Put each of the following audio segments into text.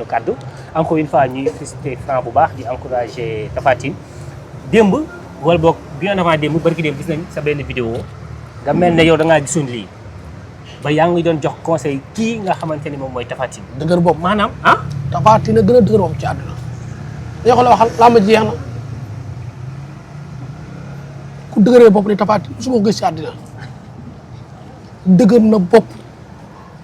kaddu encore une fois ñuy féliciter Franc bu baax di encourager Tapha Tine démb wala boog bien avant démb barki démb gis nañ sa benn vidéo nga mel ne yow da ngaa gisoon lii ba yaa ngi doon jox conseil kii nga xamante ni moom mooy Tapha Tine. dëgër bopp maanaam ah. Tapha Tine a gën a dëgër bopp ci àdduna. dañoo ko la waxal làmb jeex na ku dëgëree bopp ni Tapha Tine su ma ko gis ci àddina dëgër na bopp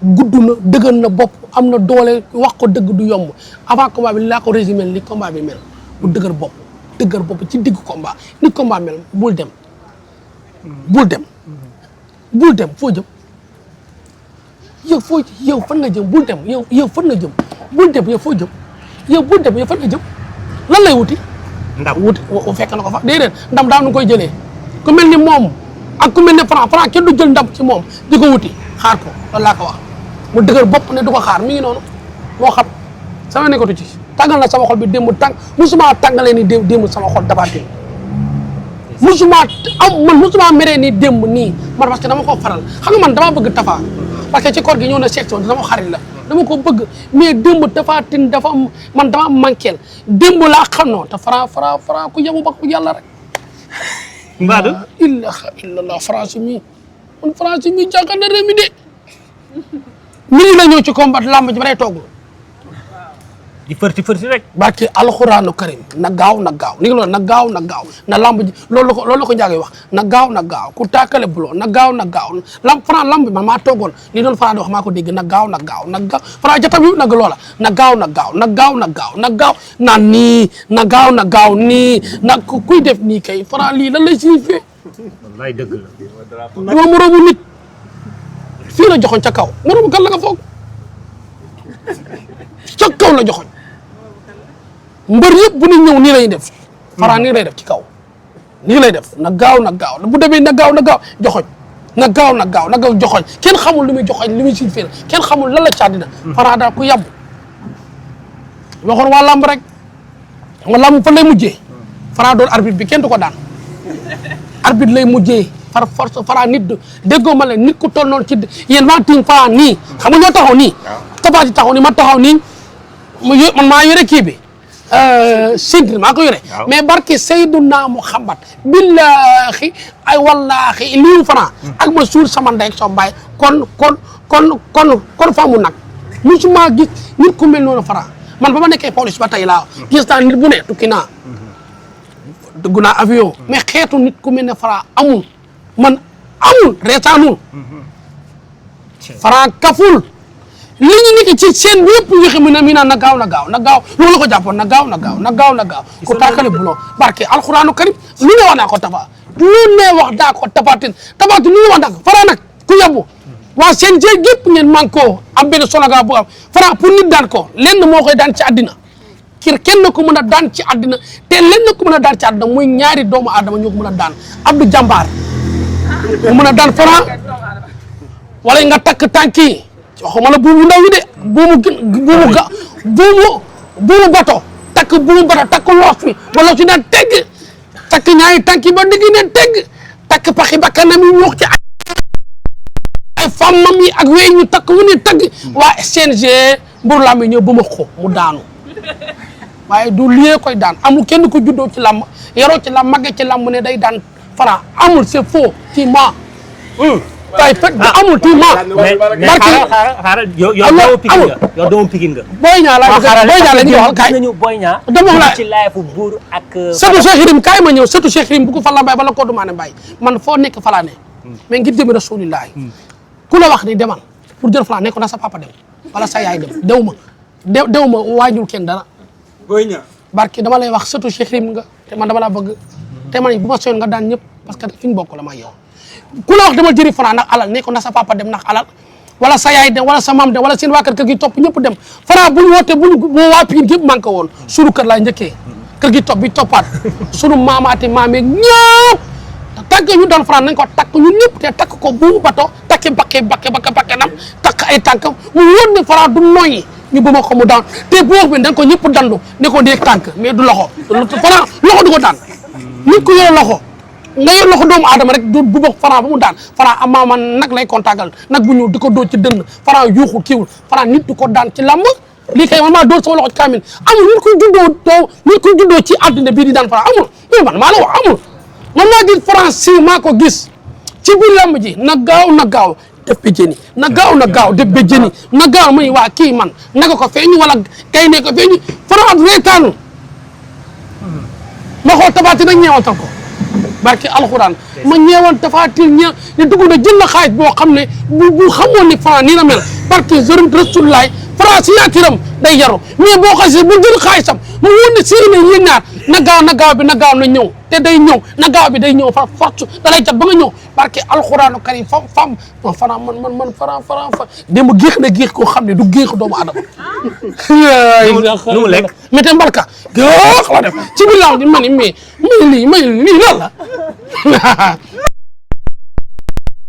gudd na dëgër na bopp am na doole wax ko dëgg du yomb avant combat bi laa ko résumé li combat bi mel bu dëgër bopp ci digg combat ni combat mel bul dem foo jëm yow fan nga jëm bul dem yow fan nga jëm bul dem yow foo jëm yow bul dem yow fan nga jëm lan lay wuti ndam wuti fekk na ko fa déedéet ndam daa nu koy jëlee ku mel ni moom ak ku mel ni Franc kenn du jël ndam ci moom di ko wuti xaar ko loolu laa ko wax mu dëgër bopp ne du ko xaar mi ngi noonu moo xam sama nekkatu ci tàngal na sama xol bi démb musuma tàngalee ni démb sama xol Tapha Tine musuma meree ni démb nii man parce que dama ko faral xam nga man dama bëgg Tapha parce que ci koor gi ñëw na section dama xarit la dama ko bëgg mais démb Tapha Tine man dama manqueel démb laa xam noonu te Franc ku yabu ba ko yàlla rek Mbadou ilaha illallah France mi jàkkaar na réew mi de mii la ñëw ci combat lamb ji ba day toogul di fërti rek barke alxuraanu karim na gaaw li nga loolu na gaaw na lamb ji loolu la ko njaagay wax na gaaw ku taakale buloo na gaaw Franc lamb bi man maa toogoon li doon Franc di wax maa ko dégg na gaaw Franc jatam yu nag loola na gaaw naan nii na gaaw nii na kuy def nii kay Franc lii lan lay signifié wallaay dëgg la dama moroomu nit fii la joxoñ ca kaw moroomu kan la nga foog ca kaw la joxoñ mbër yëpp bu ñu ñëw nii lay def Franc nii lay def ci kaw nii lay def na gaaw bu demee na gaaw joxoñ na gaaw joxoñ kenn xamul lu muy joxoñ li muy signifié kenn xamul lan la caadina Franc daal ku yàbb waxoon waa lamb rek nga lamb fan lay mujjee Franc doon arbitre bi kenn du ko daan arbitre lay mujjee par force Franc nit déggoo ma leen nit ku toll noonu ci yéen maa tiim Franc nii xam nga ñoo taxaw nii Tapha taxaw nii ma taxaw nii man maa yore kii bi Sigri maa ko yore mais barki Seydina Muhammad billahi ay wallahi liu Franc ak ma suul sama ndey ak sama baay kon fa mu nag musuma gis nit ku mel noonu Franc man ba ma nekkee police ba tey laa gis naa nit bu ne tukki naa dugg naa avion mais xeetu nit ku mel ne Franc amul reetaanul Franc kaful li ñu nekk ci seen yëpp ñu xam ne mi naan na gaaw loolu la ko jàppoon na gaaw ku taakale buloo barke alxuraanu karim lu ne wax naa ko Tapha lu ne wax daa ko Tapha Tine lu ne wax daa ko Franc nag ku yabbu waa seen jéeg yëpp ngeen man koo am benn slogan bu am Franc pour nit daan ko lenn moo koy daan ci àddina kenn ko mën a daan ci àddina te lenn ko mën a daan ci àddina muy ñaari doomu aadama ñoo ko mën a daan Abdou Jambaar mu mën a daan Franc wala nga takk tànk yi waxuma la buubu ndaw yi de buubu bato takk loos bi ba loos bi naan tegg takk ñaari tànk yi ba digg ne tegg takk paxi bakkanam yi wax ci ay femmam yi ak wey ñu takk wu ne tagg waa CNG mburu lamb yi ñëw ba ma ko mu daanu waaye du liyee koy daan amul kenn ko juddoo ci lamb yaroo ci lamb màggee ci lamb ne day daan Franc amul c'est faux ci ma tay fekk amul ti ma xaaral yow doomu Pikine nga Boy Niang la ñu wax kay nañu Boy Niang dama la ci live Buur ak sëtu Cheikh Yérim kaay ma ñëw sëtu Cheikh Yérim bu ko fa la mbay bala ko dumaane mbay man foo nekk fa laa ne mais ngir jëmi Rasulillah ku la wax ni demal pour jël Franc nekk na sa papa dem wala sa yaay dem dew ma waajul kenn dara Boy Niang barki dama lay wax sëtu Cheikh Yérim nga te man dama laa bëgg te man bu ma soyoon nga daan ñëpp parce que fi ñu bokk la ma yow ku la wax demal jëri Franc ndax alal ne ko na sa papa dem ndax alal wala sa yaay dem wala sa maam dem wala seen waa kër gi topp ñëpp dem Franc bu ñu woote boo waa Pikine gépp manqué woon sunu kër laa njëkkee kër gi topp bi toppaat sunu maamaati maameeg ñëpp tàgg ñu daan Franc nañ ko takk ñu ñëpp te takk ko bu bato takki bakkenam takk ay tànkam mu wóor ne Franc du noyyi ñu bëma ko mu daan te boo bi dañ ko ñëpp dandu ne ko déeg tànk mais du loxo Franc loxo du ko daan nit ko yore loxo nga yor loxo doomu aadama rek du bu bokk Franc ba mu daan Franc amaama nag lay kontaagal nag bu ñëw di ko dóor ci dënn Franc yuuxul kiiwul Franc nit du ko daan ci làmb lii kay man maa dóor sama loxo ci kaamil amul nit kuy juddoo ci àdduna bii di daan Franc amul mais man maa la wax amul man maa gis Franc si maa ko gis ci biir lamb ji na gaaw def béjjéni na gaaw def béjjéni na gaaw muy waa kii man naka ko feeñu wala kay ne ko feeñu Franc reetaanu ma xool Tapha Tine nag ñeewantal ko barke alxuraan ma ñeewoon Tapha Tine ne dugg na jël na xaalis boo xam ne bu xamoon ni Franc nii la mel parce que jërëm Rasulullaay Franc signature day yaru mais boo xasee bu jël xaalisam mu woon ne séeri ne yéen ñaar na gaaw na ñëw te day ñëw na gaaw bi day ñëw fa force da lay jot ba nga ñëw barke alxuraanu karim fam Franc man Franc démb géex na géex koo xam ne du géexu doomu adama nu mu lekk mais te mbalka géex la def ci biir laaw di ma ni mais lii lan la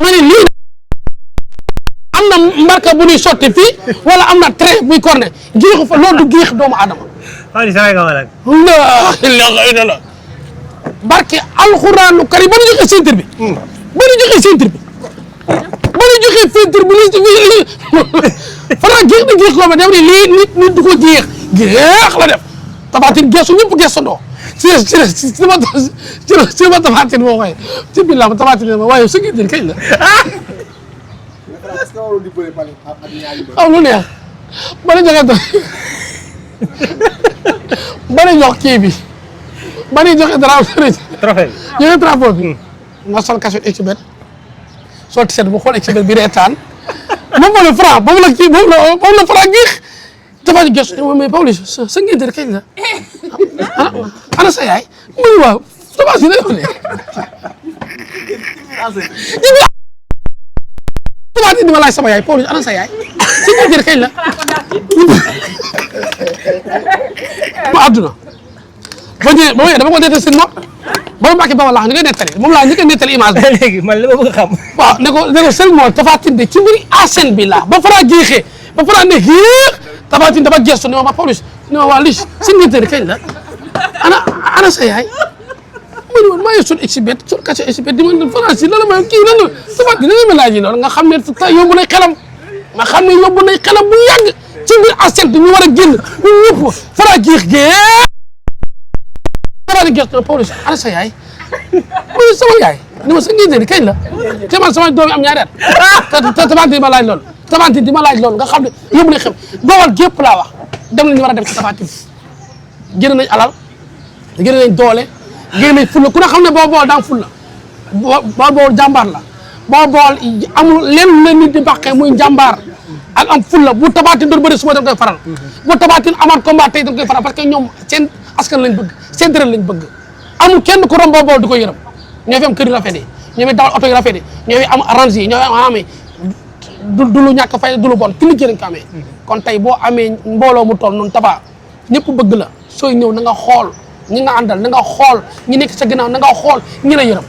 ma ni lii am na mbarka bu ñuy sotti fii wala am na trait buy corné géexu fa loolu du géex doomu adama waaw la ilaha illallah barke alxuraanu karim ba ñu joxe centre bi ba ñu joxe centre bi Franc géex na géex koo ma dem ni lii nit du ko géex la def Tapha Tine geesu ñëpp geesandoo si ma Tapha Tine moo koy ci biir la Tapha Tine ma waaye su ngeen kañ la lu neex ba ñu joxe ba ñu jox kii bi ba ñu joxe drapeau bi ma sol cachette Exhibet sol t-shirt bu xool Exhibet bi reetaan moom la Franc boobu la kii boobu la Franc géex Tapha Tine gëstu mais Pawlish sa ngénte kañ la ana sa yaay muy waaw Tapha Tine yow Tapha Tine di ma laaj sama yaay Pawlish ana sa yaay sa ngénte kañ la ma àdduna ba ñëwee dama ko nettali seen nopp ba Mbacke Bawal laa ñu koy nettali moom laa ñu koy nettali image bi. léegi man li ma bëgg a xam. waaw ne ko seulement Tapha Tine de ci mbiri asen bi la ba Franc géexee ba Franc ne géex Tapha Tine dafa gestu ne ma Pawlish ne ma waa Lich seen ngénte kañ la ana sa yaay ma ne maa ngi sol Exhibet sol cachet Exhibet di ma Franc si lan la ma kii lan la Tapha Tine dina ma laaj loolu nga xam ne yóbbu nay xelam nga xam ne yóbbu nay xelam bu yàgg ci mbir asen ñu war a génn ñun ñëpp Franc géex Tapha Tine gestu ne Pawlish ana sa yaay mooy sama yaay ni ma sa ngénte kañ la te man sama doom yi am ñaari at te Tapha Tine di ma laaj loolu Tapha Tine di ma laaj loolu nga xam ne yóbbu nañ xam Bawal gépp laa wax dem nañu war a dem ci Tapha Tine génn nañ alal génn nañ doole génn nañ fulla ku ne xam ne boo bool daan fulla boo jàmbaar la boo bool amul lenn la nit di bàqee muy jàmbaar ak am fulla bu Tapha Tine doon bëri suba dañ koy faral bu Tapha Tine amaat combat tey dañ koy faral parce que ñoom seen askan lañ bëgg seen dërëm lañ bëgg amul kenn ku romb boo bool di ko yërëm ñoo fi am kër yu rafet yi ñoo fi dawal oto yu rafet yi ñoo fi am arrange yi ñoo fi am amee du lu ñàkk fay du lu bon ki liggéey lañ ko amee kon tey boo amee mbooloo mu toll noonu Tapha ñëpp bëgg la sooy ñëw na nga xool ñi nga àndal na nga xool ñi nekk sa ginnaaw na nga xool ñi la yërëm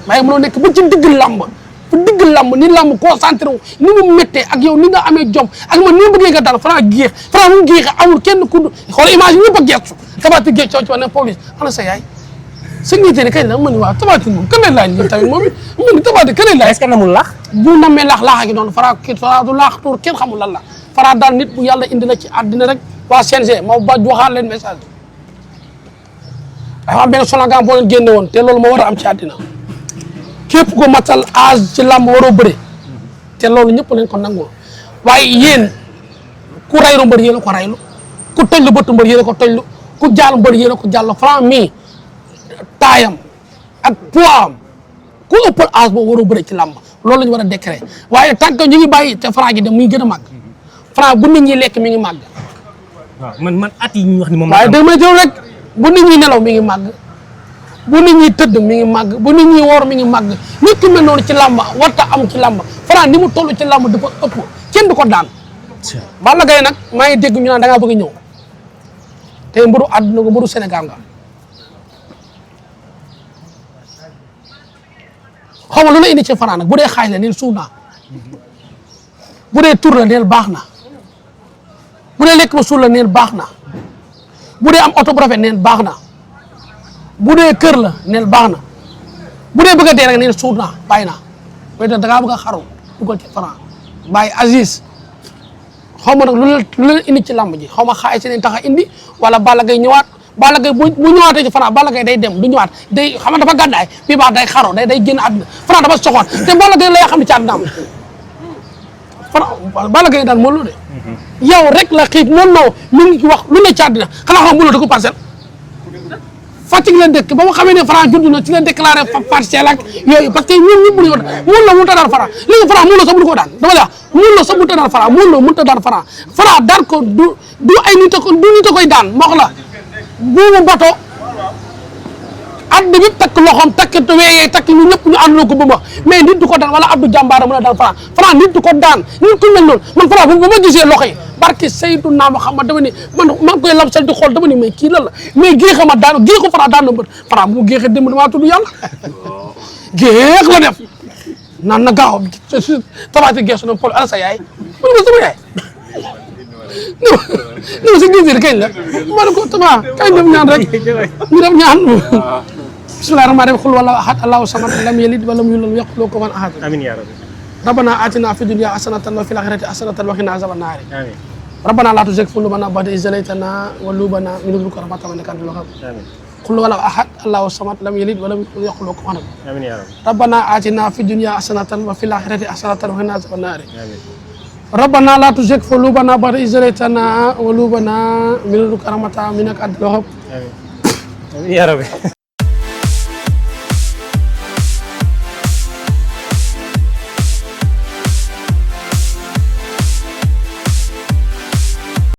waaye mënoo nekk ba ci digg làmb fu digg làmb ni làmb concentré wu ni mu méttee ak yow ni nga amee jom ak man ni ma bëggee nga dal Franc géex Franc mu géexee amul kenn ku xool image yi ñëpp a geestu Tapha Tine géex ci ne Pawlish ana sa yaay sa ngénte ne kañ la ma ni waaw Tapha Tine moom kan lay laaj ñun tamit moom it ma ni Tapha Tine kan lay laaj est-ce que namul laax bu namee laax gi noonu Franc du laax tuur kenn xamul lan la Franc daal nit bu yàlla indi la ci àddina rek waa CNG ma ba waxaat leen message dafa am benn slogan boo leen génne woon te loolu moo war a am ci àddina képp ko matal âge ci làmb waroo bëre te loolu ñëpp leen ko nangoo waaye yéen ku raylu mbër yéen a ko raylu ku tojlu bëtu mbër yéen a ko tojlu ku jàll mbër yéen a ko jàll Franc mii taayam ak poids am ku ëppal âge boobu waroo bëre ci làmb loolu la ñu war a décret waaye tant que ñu ngi bàyyi te Franc gi dem muy gën a màgg Franc bu nit ñi lekk mi ngi màgg. waaw man at yi ñu wax ni moom waaye dégg may teew rek bu nit ñi nelaw mi ngi màgg bu nit ñi tëdd mi ngi màgg bu nit ñi woor mi ngi màgg nit ki mel noonu ci làmb warta am ci làmb Franc ni mu toll ci làmb dafa ëpp kenn du ko daan. Balla Gaye nag maa ngi dégg ñu naan da ngaa bëgg ñëw te mbëru àdduna ko mbëru Sénégal nga xaw ma lu la indi ci Franc nag bu dee xaaj la neel suuf naa bu dee tur la neel baax na bu dee lekk ma suul la neel baax na bu dee am oto bu rafet neel baax na bu dee kër la neel baax na bu dee bëgg a dee rek neel suuf naa bàyyi naa mais da ngaa bëgg a xaru dugal ci Franc bàyyi Aziz xaw ma nag lu leen indi ci làmb ji xaw ma xaay si leen tax a indi wala Balla Gaye ñëwaat Balla Gaye bu ñëwaatee ci Franc Balla Gaye day dem du ñëwaat day xam nga dafa gàddaay bii baax day xaro day génn àdduna Franc dafa soxoon te Balla Gaye lay xam ne ci àdduna am Franc Balla Gaye daan Modou Lo de yow rek la xiif noonu non mi ngi wax lu ne ci àdduna xanaa xam Modou Lo da ko parcelle Fatick la dëkk ba ma xamee ne Franc judd na ci la déclaré parcelle ak yooyu parce que ñun ñëpp mënuñu ko Modou Lo mënut a daan Franc léegi Franc Modou Lo sax mënu ko daan dama la wax Modou Lo sax mënut a daan Franc Modou Lo mënut a daan Franc Franc daan ko du ay nit a ko du nit a koy daan ma wax la buubu bato àdduna bi takk loxoom takk weeyee takk ñu ñëpp ñu àndandoo ko ba ma mais nit du ko daan wala Abdou Jàmbaara mën a daan Franc nit du ko daan nit ku mel noonu man Franc bu ma gisee loxo yi barke Seydina Muhammad dama ni man maa ngi koy labsal di xool dama ni mais kii lan la mais géex ma daan géex ko Franc daan na mbër Franc bu mu géexee démb damaa tudd yàlla géex la def naan na gaaw tabaati geesu na Paul ana sa yaay mu ne ma sama yaay non si gis kañ la ma ne ko taba kañ dem ñaan rek ñu dem ñaan bismillahir rahmanir rahim qul huwallahu ahad allahu samad lam yalid wa lam yulad wa lam yakul lahu kufuwan ahad amiin yaa rabbi rabbana atina fid dunya hasanatan wa fil akhirati hasanatan wa qina azaban nar amiin rabbana la tuzigh qulubana ba'da idh hadaytana wa hab lana min ladunka rahmatan innaka antal wahhab amiin qul huwallahu ahad allahu samad lam yalid wa lam yakul lahu kufuwan ahad amiin yaa rabbi rabbana atina fid dunya hasanatan wa fil akhirati hasanatan wa qina azaban nar amiin ربنا لا تزغ قلوبنا بعد إذ هديتنا وهب لنا من لدنك رحمة إنك أنت الوهاب amiin amiin yaa rabbi